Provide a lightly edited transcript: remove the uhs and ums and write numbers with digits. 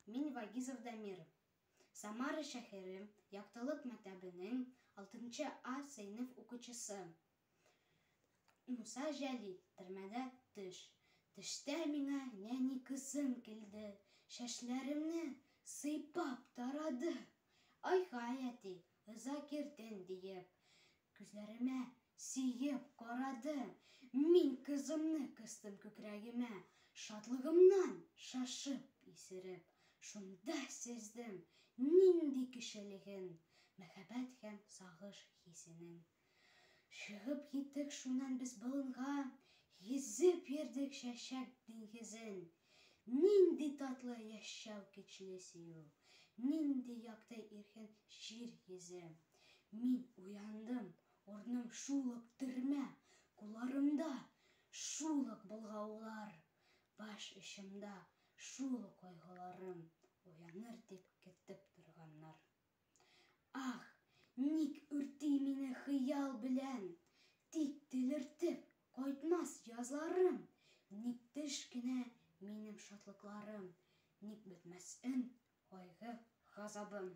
Мин Вагизов Дамир. Самара шәһәре яктылык мәктәбенең 6 А сыйныф укучысы. Муса Жәли, төрмәдә төш. Төштә миңа нәни кызым килде, шәшләремне сыйпап тарады. Ай хаяти, ыза кирден диеп, күзләремә сиеп карады. Мин кызымны кыстым күкрәгемә, шатлыгымнан шашып исереп. Шунда сиздем нинди кешелеген, мәхәббәт һәм сагыш хисенең. Чыгып киттек шуннан без болынга, йөзеп йөрдек чәчәк диңгезен. Нинди татлы яшәү кичле сөю, нинди якты иркен җир йөзе. Мин уяндым, урным шул ук төрмә, кулларымда шул ук болгаулар, баш очымда шул ук кайгыларым, уяныр дип көтеп торганнар. Ах, ник үрти мине хыял белән, тик тилертеп кайтмас язларым. Ник төш кенә минем шатлыкларым, ник бетмәсен кайгы газабым.